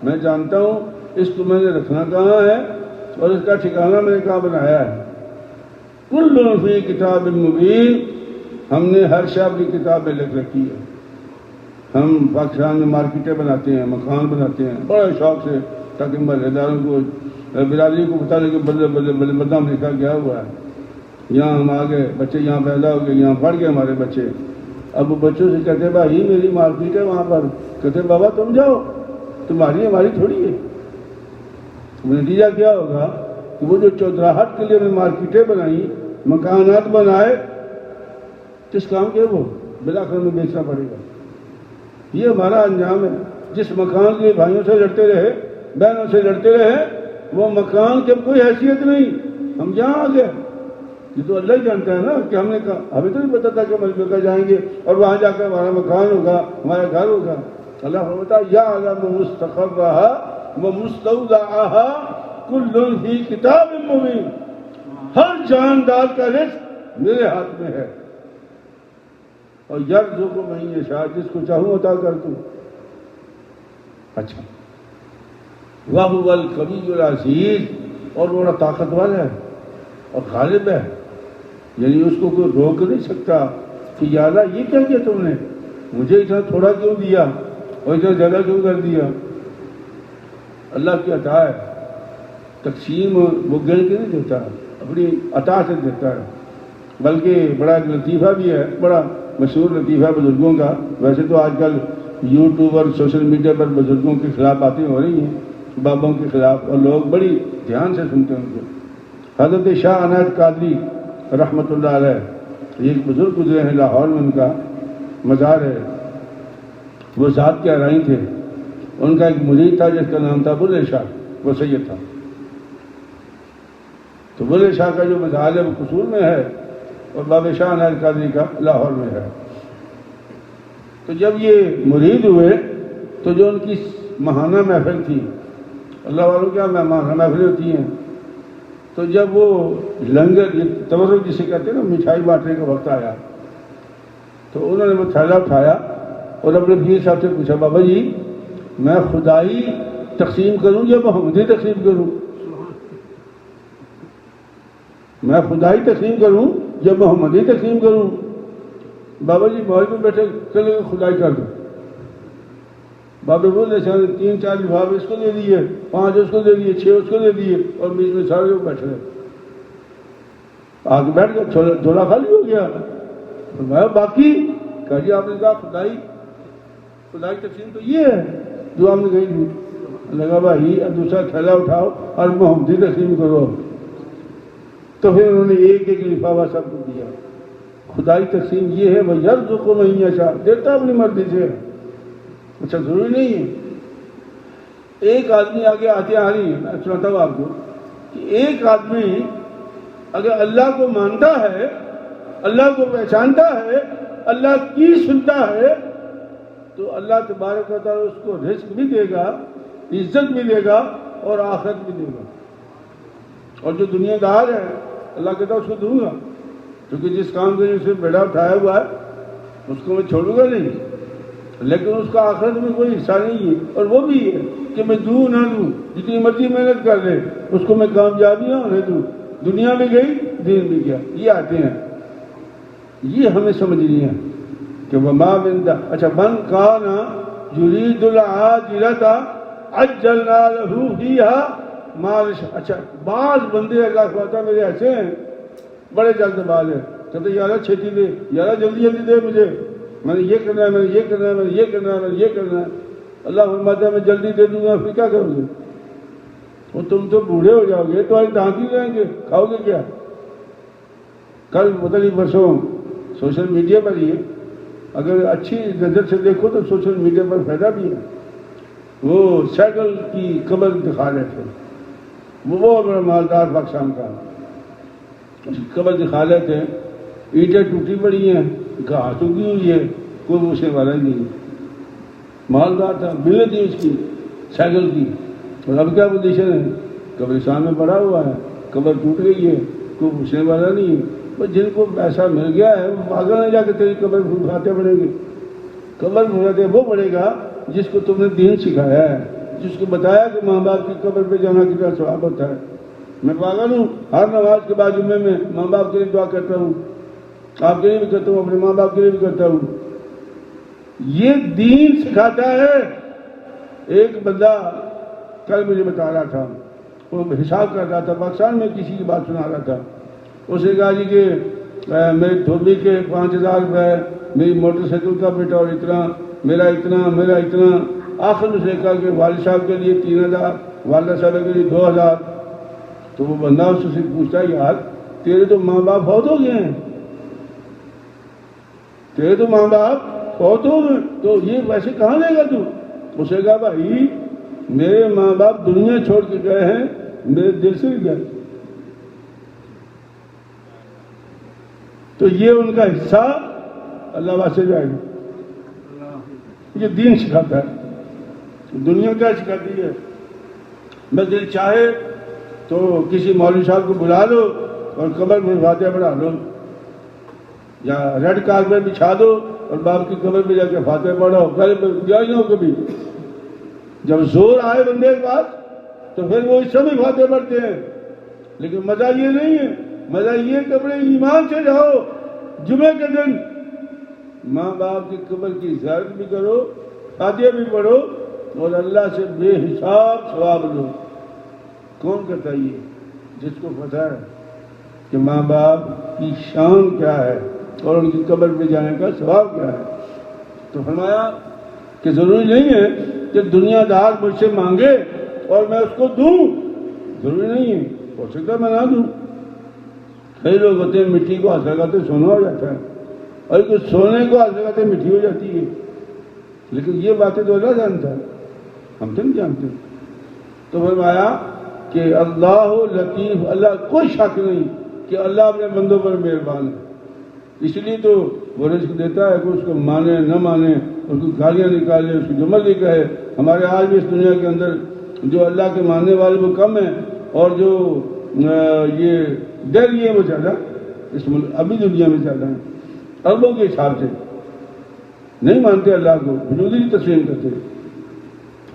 میں جانتا ہوں اس کو میں نے رکھنا کہاں ہے اور اس کا ٹھکانہ میں نے کہاں بنایا ہے۔ کل فی کتاب مبین، ہم نے ہر شے کی کتاب میں لکھ رکھی ہے۔ ہم پاکستان میں مارکیٹیں بناتے ہیں، مکان بناتے ہیں بڑے شوق سے، تاکہ محلے داروں کو، برادری کو پتہ لگے بلے بلے بلے بدنام لکھا گیا ہوا ہے۔ یہاں ہم آ گئے، بچے یہاں پیدا ہو گئے، یہاں پڑھ گئے ہمارے بچے۔ اب وہ بچوں سے کہتے بھائی میری مارکیٹ ہے وہاں پر، کہتے بابا تم جاؤ، تمہاری ہماری تھوڑی ہے۔ نتیجہ کیا ہوگا کہ وہ جو چودراہٹ کے لیے ہم نے مارکیٹیں بنائی، مکانات بنائے، کس کام کے وہ بلاخر میں بیچنا پڑے گا۔ یہ ہمارا انجام ہے۔ جس مکان کے بھائیوں سے لڑتے رہے، بہنوں سے لڑتے رہے، وہ مکان کی اب کوئی حیثیت نہیں، ہم جہاں آ گئے۔ یہ تو اللہ ہی جانتا ہے نا کہ ہم نے کہا، ہمیں تو نہیں پتا تھا کہ ہم امریکہ جائیں گے اور وہاں جا کر ہمارا مکان ہوگا، ہمارا گھر ہوگا۔ اللہ فرماتا ہے یعلم مستقرها ومستودعها کل فی کتاب مبین، ہر جاندار کا رزق میرے ہاتھ میں ہے۔ اور یرزق من یشاء، جس کو چاہوں عطا کر دوں۔ اچھا، وَهُوَ الْقَوِيُّ الْعَزِيزُ، اور وہ بڑا طاقتور ہے اور غالب ہے، یعنی اس کو کوئی روک نہیں سکتا کہ یا اللہ یہ کیا کیا تم نے، مجھے اتنا تھوڑا کیوں دیا اور اتنا زیادہ کیوں کر دیا۔ اللہ کی عطا ہے، تقسیم وہ گن کے نہیں دیتا، اپنی عطا سے دیتا ہے۔ بلکہ بڑا ایک لطیفہ بھی ہے، بڑا مشہور لطیفہ بزرگوں کا۔ ویسے تو آج کل یوٹیوب اور سوشل میڈیا پر بزرگوں کے خلاف باتیں ہو رہی ہیں، بابوں کے خلاف، اور لوگ بڑی دھیان سے سنتے ہیں ان کو۔ حضرت شاہ عنایت قادری رحمۃ اللہ علیہ، یہ ایک بزرگ گزرے ہیں، لاہور میں ان کا مزار ہے۔ وہ ذات کے آرائی تھے، ان کا ایک مرید تھا جس کا نام تھا بلے شاہ، وہ سید تھا۔ تو بلے شاہ کا جو مزار ہے وہ قصور میں ہے، اور بابا شاہ عنایت قادری کا لاہور میں ہے۔ تو جب یہ مرید ہوئے تو جو ان کی ماہانہ محفل تھی، اللہ والوں کیا ماہانہ محفلیں ہوتی ہیں، تو جب وہ لنگر تبرک جسے کہتے ہیں نا، مٹھائی بانٹنے کا وقت آیا، تو انہوں نے وہ تھیلا اٹھایا اور اپنے پیر صاحب سے پوچھا، بابا جی میں خدائی تقسیم کروں یا محمدی تقسیم کروں؟ میں خدائی تقسیم کروں یا محمدی تقسیم کروں؟ بابا جی موج میں بیٹھے، چلے خدائی کر دو۔ بابا بولے 3-4 لفاف اس کو دے دیے، 5 اس کو دے دیے، 6 اس کو دے دیے، اور بیچ میں سارے لوگ بیٹھ رہے۔ آگے بیٹھ گئے، جھولا خالی ہو گیا۔ میں باقی کہا جی آپ نے کہا خدائی تقسیم تو یہ ہے جو آپ نے کہی تھی۔ لگا بھائی اب دوسرا تھیلا اٹھاؤ اور محمدی تقسیم کرو۔ تو پھر انہوں نے ایک لفافہ سب کو دیا، خدائی تقسیم یہ ہے وَيَرْزُقُ مَن يَشَاءُ، دیتا اپنی مرضی سے. اچھا ضروری نہیں ہے. ایک آدمی آگے آتے آ رہی ہے، میں سناتا ہوں آپ کو کہ ایک آدمی اگر اللہ کو مانتا ہے، اللہ کو پہچانتا ہے، اللہ کی سنتا ہے، تو اللہ تبارک و تعالیٰ اس کو رزق بھی دے گا، عزت بھی دے گا اور آخرت بھی دے گا. اور جو دنیا دار ہے اللہ کہتا ہے اس کو دوں گا، کیونکہ جس کام کے لیے اسے بیڑا اٹھایا ہوا ہے اس کو میں چھوڑوں گا نہیں، لیکن اس کا آخرت میں کوئی حصہ نہیں ہے. اور وہ بھی ہے کہ میں دوں نہ دوں، جتنی مرضی محنت کر لے اس کو میں کامیابی نہ ہونے دوں. دنیا بھی گئی دین بھی گیا. یہ آتے ہیں، یہ ہمیں سمجھنی ہے کہ وما من دا. اچھا من کان یرید العاجلۃ عجلنا له فیہا ما یشاء. اچھا بعض بندے اللہ خواتا میرے ایسے ہیں بڑے جلد باز ہیں، کہتے یارہ چھیتی دے، یارہ جلدی جلدی دے مجھے، میں نے یہ کرنا ہے، میں نے یہ کرنا ہے، میں نے یہ کرنا ہے، میں نے یہ کرنا ہے. اللہ فرماتا ہے میں جلدی دے دوں گا، پھر کیا کرو گے؟ وہ تم تو بوڑھے ہو جاؤ گے تو دانت ہی رہیں گے، کھاؤ گے کیا؟ کل مطلب برسوں سوشل میڈیا پر ہی ہے، اگر اچھی نظر سے دیکھو تو سوشل میڈیا پر فائدہ بھی ہے. وہ سائیکل کی قبر دکھا رہے تھے، وہ بہت بڑا مالدار پاکستان کا قبر دکھا رہے تھے، اینٹیں ٹوٹی پڑی ہیں، گھاس اگی ہوئی ہے، کوئی پوچھنے والا ہی نہیں. مالدار تھا، ملت تھی اس کی سائیکل کی. اور اب کیا پوزیشن ہے؟ قبرستان میں پڑا ہوا ہے، قبر ٹوٹ گئی ہے، کوئی پوچھنے والا نہیں ہے. بس جن کو پیسہ مل گیا ہے وہ پاگل نہیں جا کے تیری قبر پھٹاتے پڑے گی. قبر پھٹاتے وہ پڑے گا جس کو تم نے دین سکھایا ہے، جس کو بتایا کہ ماں باپ کی قبر پہ جانا کتنا ثواب ہوتا ہے. میں پاگل ہوں، ہر نماز کے بعد جمعے میں ماں باپ کے لیے دعا کرتا ہوں، آپ کے لیے بھی کرتا ہوں، اپنے ماں باپ کے لیے بھی کرتا ہوں. یہ دین سکھاتا ہے. ایک بندہ کل مجھے بتا رہا تھا، وہ حساب کر رہا تھا، پاکستان میں کسی کی بات سنا رہا تھا. اس نے کہا جی کہ میری دھوبی کے 5000 روپے، میری موٹر سائیکل کا پیٹرول اتنا، میرا اتنا، میرا اتنا. آخر اس نے کہا کہ والد صاحب کے لیے 3000، والدہ صاحب کے لیے 2000. تو وہ بندہ اس سے پوچھتا یار تیرے تو ماں باپ بہت ہو گئے ہیں، تیرے تو ماں باپ بہت ہو گئے، تو یہ ویسے کہاں لے گا تو؟ اس نے کہا بھائی میرے ماں باپ دنیا چھوڑ کے گئے ہیں، میرے دل سے بھی گئے. تو یہ ان کا حصہ اللہ واسطے جائے گا. یہ دین سکھاتا ہے. دنیا کیا سکھاتی ہے؟ بس دل چاہے تو کسی مولوی صاحب کو بلا لو اور قبر میں فاتحہ پڑھا لو، یا ریڈ کارپیٹ بچھا دو اور باپ کی قبر پہ جا کے فاتحہ پڑھو. پہلے گیا ہی نہ ہو کبھی. جب زور آئے بندے کے پاس تو پھر وہ اس سے بھی فاتحہ پڑھتے ہیں. لیکن مزہ یہ نہیں ہے، مزہ یہ کہ اپنے ایمان سے جاؤ، جمعے کے دن ماں باپ کی قبر کی زیارت بھی کرو، فاتحہ بھی پڑھو اور اللہ سے بے حساب ثواب لو. کون کرتا ہے یہ؟ جس کو پتہ ہے کہ ماں باپ کی شان کیا ہے اور ان کی قبر پہ جانے کا ثواب کیا ہے. تو فرمایا کہ ضروری نہیں ہے کہ دنیا دار مجھ سے مانگے اور میں اس کو دوں، ضروری نہیں ہے، ہو سکتا ہے میں نہ دوں. کئی لوگ ہوتے ہیں مٹی کو ہاتھ لگاتے سونا ہو جاتا ہے، اور کچھ سونے کو ہاتھ لگاتے مٹی ہو جاتی ہے. لیکن یہ باتیں تو اللہ جانتا ہے، ہم تو نہیں جانتے. تو فرمایا کہ اللہ لطیف، اللہ کوئی شک نہیں کہ اللہ اپنے بندوں پر مہربان ہے. اس لیے تو وہ رزق دیتا ہے کہ اس کو مانے نہ مانے، اس کو گالیاں نکالے، اس کو جو مرضی کہے. ہمارے آج بھی اس دنیا کے اندر جو اللہ کے ماننے والے وہ کم ہیں، اور جو یہ دہلی ہے وہ زیادہ، اس ملک ابھی دنیا میں زیادہ ہیں. اربوں کے حساب سے نہیں مانتے اللہ کو، وجودی تسلیم کرتے.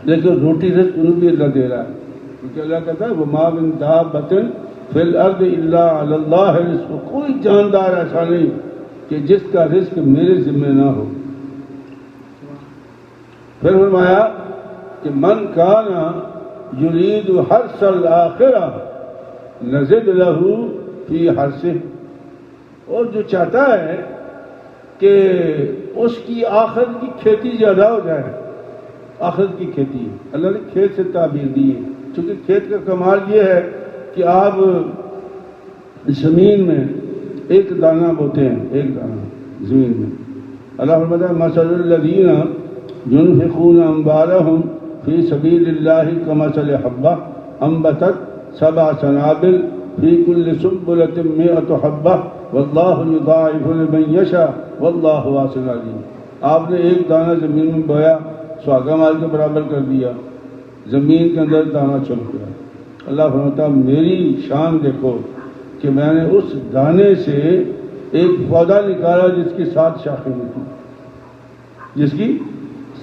لیکن روٹی رزق انہیں بھی اللہ دے رہا ہے، کیونکہ اللہ کہتا ہے وَمَا مِن دَابَّةٍ فِي الْأَرْضِ إِلَّا عَلَى اللَّهِ رِزْقُهَا. کوئی جاندار ایسا نہیں کہ جس کا رزق میرے ذمہ نہ ہو. پھر فرمایا کہ من کان یرید حرث الآخرہ نزد لہ فی حرثہ. اور جو چاہتا ہے کہ اس کی آخرت کی کھیتی زیادہ ہو جائے، آخرت کی کھیتی اللہ نے کھیت سے تعبیر دی ہے. چونکہ کھیت کا کمال یہ ہے کہ آپ زمین میں ایک دانہ بوتے ہیں، ایک دانہ زمین میں۔ اللہ فرماتا ہے مثل الذین ينفقون اموالهم فی سبیل اللہ کمثل حبہ انبتت 7 سنابل فی کل سنبلۃ 100 حبہ واللہ یضاعف لمن یشاء واللہ واسع علیم۔ آپ نے ایک دانہ زمین میں بویا، سہاگا مال کے برابر کر دیا، زمین کے اندر دانہ چمک گیا۔ اللہ فرماتا میری شان دیکھو کہ میں نے اس دانے سے ایک پودا نکالا جس کی 7 شاخیں تھیں، جس کی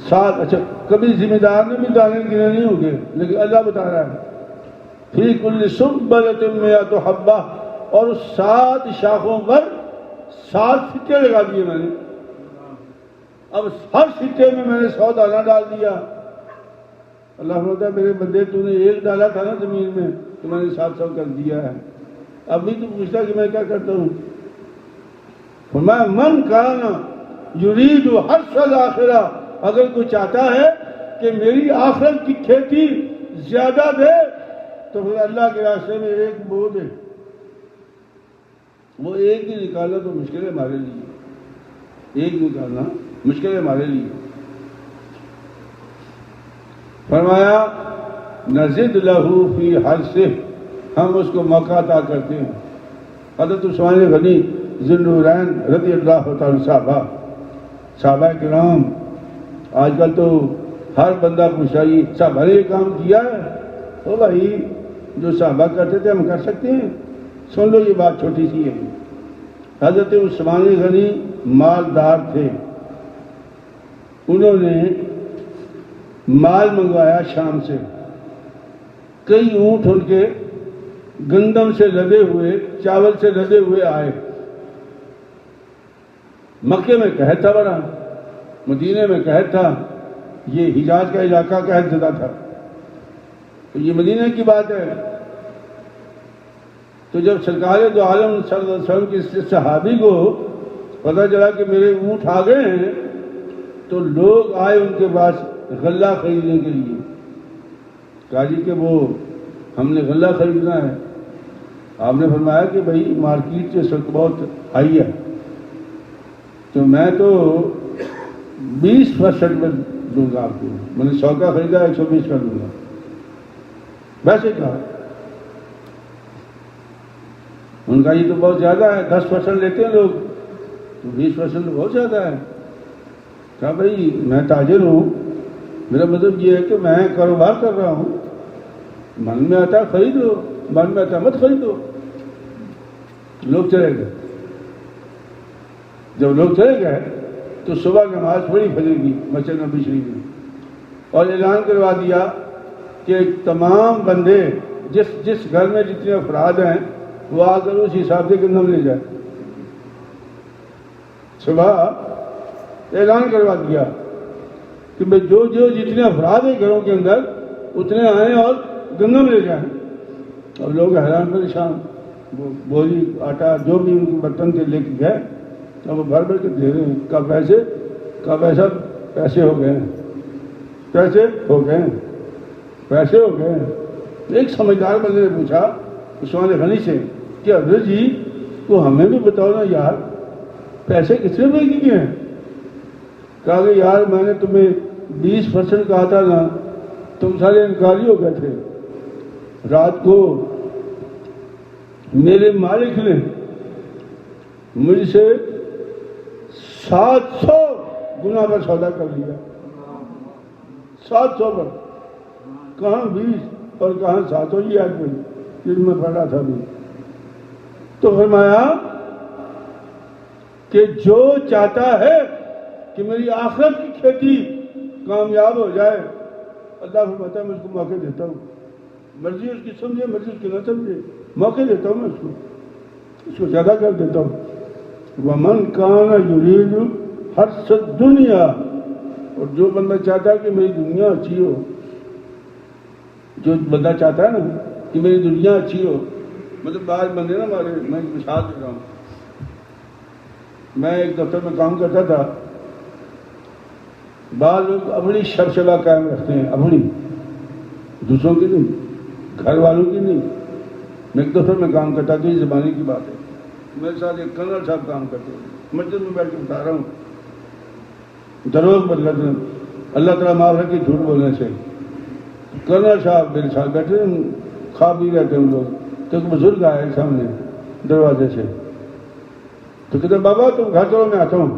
7۔ اچھا کبھی ذمہ دار نے بھی دانے گنے نہیں ہوں گے، لیکن اللہ بتا رہا ہے فی کل سنبلۃ 100 حبہ، اور اس 7 شاخوں پر 7 سٹے لگا دیے میں نے۔ اب ہر سٹے میں میں نے 100 دانہ ڈال دیا۔ اللہ فرماتا ہے میرے بندے تو نے ایک ڈالا تھا نا زمین میں، تو میں نے 700 کر دیا ہے۔ اب بھی تو پوچھتا کہ میں کیا کرتا ہوں؟ فرمایا من کان یرید حرث الآخرہ، اگر کوئی چاہتا ہے کہ میری آخرت کی کھیتی زیادہ دے تو پھر اللہ کے راستے میں ایک بو دے۔ وہ ایک ہی نکالنا تو مشکل ہے ہمارے لیے، ایک نکالنا مشکل ہے ہمارے لیے۔ فرمایا نزد لہو فی حرثہ، ہم اس کو موقع عطا کرتے ہیں۔ حضرت عثمان غنی ذی النورین رضی اللہ تعالیٰ صحابہ کرام، آج کل تو ہر بندہ پوچھتا ہے صحابہ نے یہ کام کیا ہے؟ او بھائی جو صحابہ کرتے تھے ہم کر سکتے ہیں؟ سن لو یہ بات چھوٹی سی ہے۔ حضرت عثمان غنی مالدار تھے، انہوں نے مال منگوایا شام سے، کئی اونٹ ان کے گندم سے لدے ہوئے، چاول سے لدے ہوئے آئے۔ مکے میں قحط تھا بڑا، مدینے میں قحط تھا، یہ حجاز کا علاقہ قحط زدہ تھا، تو یہ مدینے کی بات ہے۔ تو جب سرکار دو عالم صلی اللہ علیہ وسلم کے صحابی کو پتہ چلا کہ میرے اونٹ آ گئے ہیں، تو لوگ آئے ان کے پاس غلہ خریدنے کے لیے۔ کہا جی کہ وہ ہم نے غلہ خریدنا ہے۔ آپ نے فرمایا کہ بھائی مارکیٹ سے سڑک بہت ہائی ہے، تو میں تو 20% میں دوں گا آپ کو، میں نے 100 کا خریدا 120 کا دوں گا۔ ویسے کہا ان کا یہ تو بہت زیادہ ہے، 10% لیتے ہیں لوگ، تو 20% تو بہت زیادہ ہے۔ کہا بھائی میں تاجر ہوں، میرا مطلب یہ ہے کہ میں کاروبار کر رہا ہوں، من میں آتا ہے خریدو، من میں آتا ہے مت خریدو۔ لوگ چلے گئے۔ جب لوگ چلے گئے تو صبح نماز پڑھی فجر کی مسجد نبی شریف میں، اور اعلان کروا دیا کہ تمام بندے جس گھر میں جتنے افراد ہیں وہ آ کر اس حساب سے گندم لے جائے۔ صبح اعلان کروا دیا کہ بھائی جو جتنے افراد ہیں گھروں کے اندر اتنے آئیں اور گندم لے جائیں۔ اب لوگ حیران پریشان، وہ بوری آٹا جو بھی ان کے برتن سے لے کے گئے، اب وہ بھر بھر کے دے رہے ہیں۔ کا پیسے ہو گئے ہیں، پیسے ہو گئے ہیں۔ ایک سمجھدار بندے نے پوچھا عثمان غنی سے کہ حضرت جی تو ہمیں بھی بتاؤ نا یار، پیسے کتنے میں کیے ہیں؟ کہا کہ یار میں نے تمہیں 20% کہا تھا نا، تم سارے انکاری ہو گئے تھے۔ رات کو میرے مالک نے مجھ سے 700 گنا پر سودا کر لیا، 700 پر، کہاں 20 اور کہاں 700 ہی آدمی جس میں پڑا تھا بھی۔ تو فرمایا کہ جو چاہتا ہے کہ میری آخرت کی کھیتی کامیاب ہو جائے، اللہ فرماتا ہے میں اس کو موقع دیتا ہوں، مرضی اس کی سمجھے مرضی اس کی نہ سمجھے، موقع دیتا ہوں میں اس کو زیادہ کر دیتا ہوں۔ وَمَنْ كَانَ يُرِيدُ حَرْثَ الدُّنْيَا، اور جو بندہ چاہتا ہے کہ میری دنیا اچھی ہو، جو بندہ چاہتا ہے نا کہ میری دنیا اچھی ہو، مطلب بعض بندے نا ہمارے، میں ایک مثال دے رہا ہوں۔ میں ایک دفتر میں کام کرتا تھا، بعض لوگ اپنی شبشبہ قائم رکھتے ہیں، اپنی، دوسروں کی نہیں، گھر والوں کی نہیں۔ میں ایک دفتر میں کام کرتا تھا، یہ زمانے کی بات ہے، میرے ساتھ ایک کرنل صاحب کام کرتے ہیں, مسجد میں بیٹھ کے بتا رہا ہوں, دروغ بدلتے ہیں, اللہ تعالیٰ معاف رکھے جھوٹ بولنے سے. کرنل صاحب میرے ساتھ بیٹھے ہیں, کھا پی رہتے ہیں لوگ, تو ایک بزرگ آئے سامنے دروازے سے, تو کہتے بابا تم گھر چلو میں آتا ہوں.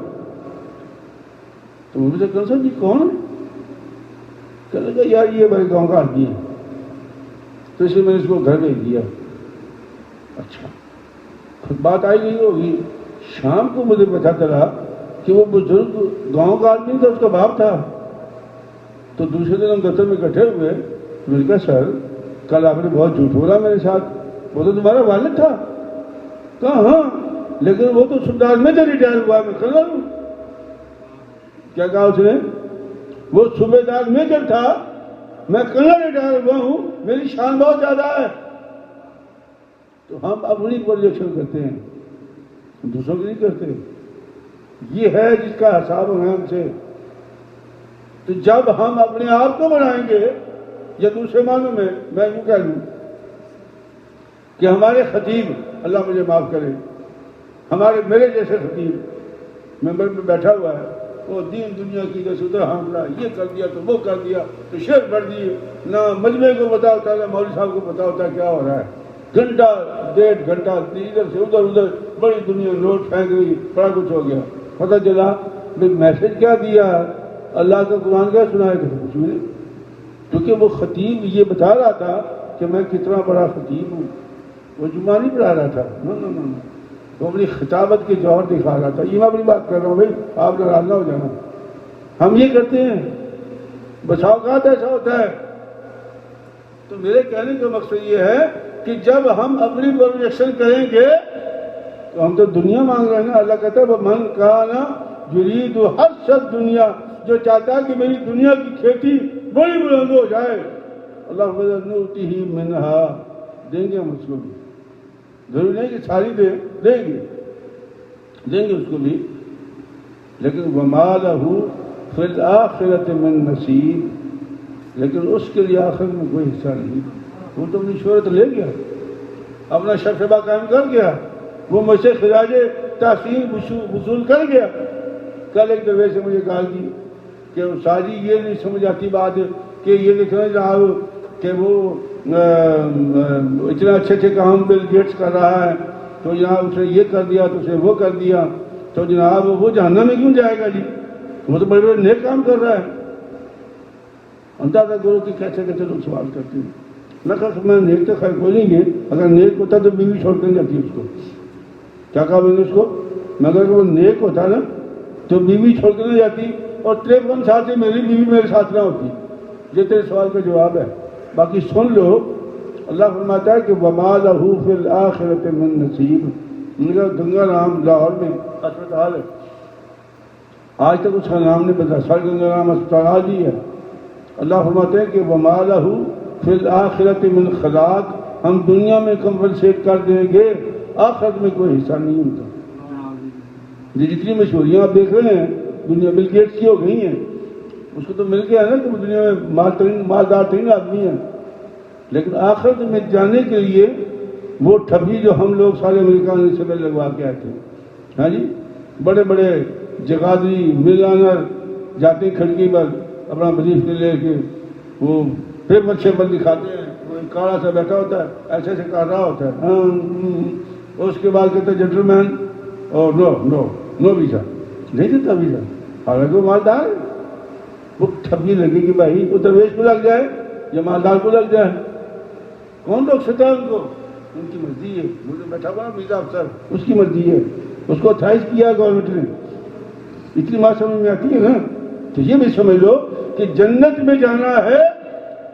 تو مجھے کرنل صاحب جی کون ہے؟ کہنے لگا یار یہ میرے گاؤں کا آدمی ہے, تو اس لیے میں نے اس کو گھر بھیج دیا. اچھا بات آئی گئی ہوگی. شام کو مجھے پتا چلا کہ وہ بزرگ گاؤں کا آدمی تھا, اس کا باپ تھا. تو دوسرے دن ہم دفتر میں اکٹھے ہوئے, میں نے کہا سر کل آپ نے بہت جھوٹ بولا میرے ساتھ, وہ تو تمہارا والد تھا. کہا ہاں لیکن وہ تو صوبیدار میں سے ریٹائر ہوا ہے, میں کرنل ہوں. کیا کہا اس نے؟ وہ صوبیدار میجر تھا, میں کرنل ریٹائر ہوا ہوں, میری شان بہت زیادہ ہے. تو ہم اپنی پروجیکشن کرتے ہیں, دوسروں کی نہیں کرتے. یہ ہے جس کا حساب ہے ہم سے. تو جب ہم اپنے آپ کو بنائیں گے, یا دوسرے معنوں میں میں یوں کہہ لوں کہ ہمارے خطیب, اللہ مجھے معاف کرے, میرے جیسے خطیب ممبر پہ بیٹھا ہوا ہے, وہ دین دنیا کی ادھر سے ادھر ہانپ رہا ہے, یہ کر دیا تو وہ کر دیا, تو شعر پڑھ دیے, نہ مجمع کو پتا ہوتا ہے, مولوی صاحب کو پتا ہوتا ہے کیا ہو رہا ہے. گھنٹہ ڈیڑھ گھنٹہ ادھر سے ادھر بڑی دنیا نوٹ پھینک گئی, بڑا کچھ ہو گیا. پتہ چلا میسج کیا دیا, اللہ کا قرآن کیا سنایا تھا, کچھ بھی نہیں. کیونکہ وہ خطیب یہ بتا رہا تھا کہ میں کتنا بڑا خطیب ہوں, وہ جمعہ نہیں پڑھا رہا تھا, وہ اپنی خطابت کے جوہر دکھا رہا تھا. یہ میں اپنی بات کر رہا ہوں بھائی, آپ ناراض نہ ہو جانا. ہم یہ کرتے ہیں, بسا اوقات ایسا ہوتا ہے. تو میرے کہنے کا مقصد یہ ہے کہ جب ہم اپنی پروجیکشن کریں گے تو ہم تو دنیا مانگ رہے ہیں نا. اللہ کہتا ہے من کان یرید حرث دنیا, جو چاہتا ہے کہ میری دنیا کی کھیتی بڑی بلند ہو جائے, اللہ نؤتیہ منہا, دیں گے ہم اس کو بھی. ضروری نہیں کہ ساری دیں گے اس کو بھی, لیکن وما لہ فی الآخرۃ من نصیب, لیکن اس کے لیے آخرت میں کوئی حصہ نہیں. وہ تو اپنی شہرت لے گیا, اپنا شفیبہ قائم کر گیا, وہ مجھ سے خراج تحسین وصول کر گیا. کل ایک دفعہ سے مجھے کہا کہ ساری یہ نہیں سمجھ آتی بات کہ یہ لکھنا جناب کہ وہ اتنے اچھے کام بل گیٹس کر رہا ہے, تو جناب اس نے یہ کر دیا, تو اسے وہ کر دیا, تو جناب وہ جہنم میں کیوں جائے گا جی, وہ تو بڑے بڑے نیک کام کر رہا ہے. اندازہ کرو کہ کیسے لوگ سوال کرتے ہیں. میں کہا میں نیک تو خیر کوئی نہیں ہے, اگر نیک ہوتا تو بیوی چھوڑ کر جاتی اس کو. کیا کہا میں نے اس کو؟ میں اگر وہ نیک ہوتا نا تو بیوی چھوڑ کر نہ جاتی, اور 53 سال سے میری بیوی میرے ساتھ نہ ہوتی. یہ تیرے سوال کا جواب ہے. باقی سن لو, اللہ فرماتا ہے کہ وما لہ فی الآخرۃ من نصیب. ان کا گنگا رام لاہور میں اسپتال ہے, آج تک اس کا نام نہیں پتا, سر گنگا رام اسپتال آج ہی ہے. اللہ فرماتے ہیں کہ وما لہ فی الآخرۃ من خلاق, ہم دنیا میں کمپنسیٹ کر دیں گے, آخرت میں کوئی حصہ نہیں ہوتا. یہ جتنی مشہوریاں آپ دیکھ رہے ہیں دنیا بل گیٹس کی ہو گئی ہیں, اس کو تو مل گیا نا کہ دنیا میں مالدار ترین آدمی ہیں, لیکن آخرت میں جانے کے لیے وہ ٹھبی جو ہم لوگ سارے امریکہ سے پہلے لگوا کے آئے تھے, ہاں جی, بڑے بڑے جگادری ملانر جاتے ہیں کھڑکی پر اپنا بریف لے کے, وہ پیپر شیپر دکھاتے ہیں, وہ کاڑا سا بیٹھا ہوتا ہے, ایسے ایسے کر رہا ہوتا ہے, اس کے بعد کہتے ہیں جنٹل مین, اور نو ویزا, نہیں دیتا ویزا, حالانکہ وہ مالدار ہے. وہ ٹھبی لگے گی بھائی, وہ درویش کو لگ جائے یا مالدار کو لگ جائے, کون روک سکتا ہے ان کو؟ ان کی مرضی ہے. مجھے بیٹھا ہوا ویزا افسر, اس کی مرضی ہے, اس کو اتھرائز کیا گورنمنٹ نے. اتنی بات سمجھ میں آتی ہے نا. تو یہ بھی سمجھ لو کہ جنت میں جانا ہے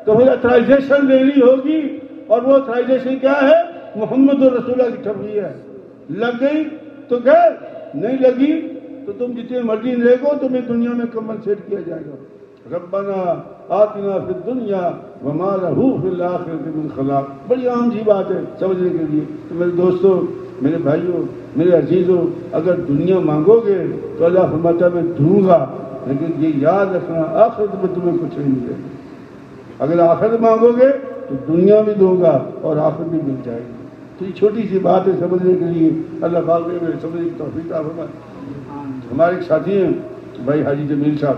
تو پھر اتھرائزیشن لینی ہوگی, اور وہ اتھرائزیشن کیا ہے؟ محمد رسول اللہ کی ٹھبی ہے. لگ گئی تو گئے, نہیں لگی تو تم جتنے مرضی لے گو, تمہیں دنیا میں کمپنسیٹ کیا جائے گا. ربنا آتنا فی الدنیا وما لہ فی الآخرۃ من خلاق. بڑی عام سی بات ہے سمجھنے کے لیے. تو میرے دوستوں, میرے بھائیوں, میرے عزیزوں, اگر دنیا مانگو گے تو اللہ فرماتا ہے میں دوں گا, لیکن یہ یاد رکھنا آخرت میں تمہیں کچھ نہیں ملے گا. اگر آخرت مانگو گے تو دنیا بھی دوں گا اور آخرت بھی مل جائے گی. تو یہ چھوٹی سی بات ہے سمجھنے کے لیے، اللہ پاک نے میرے سمجھنے کی توفیق عطا فرمائے۔ ہمارے ایک ساتھی ہیں بھائی حاجی جمیل صاحب،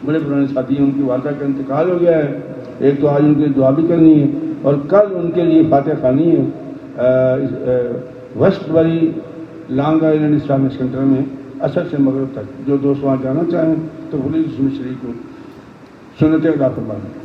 بڑے پرانے ساتھی ہیں، ان کی والدہ کا انتقال ہو گیا ہے، ایک تو آج ان کے دعا بھی کرنی ہے اور کل ان کے لیے فاتح خوانی ہے ویسٹ بری لانگ آئلینڈ اسلامک سینٹر میں عصر سے مغرب تک۔ جو دوست وہاں جانا چاہیں تو پلیز اس میں شریک ہوں، سنت ادا فرمائیں۔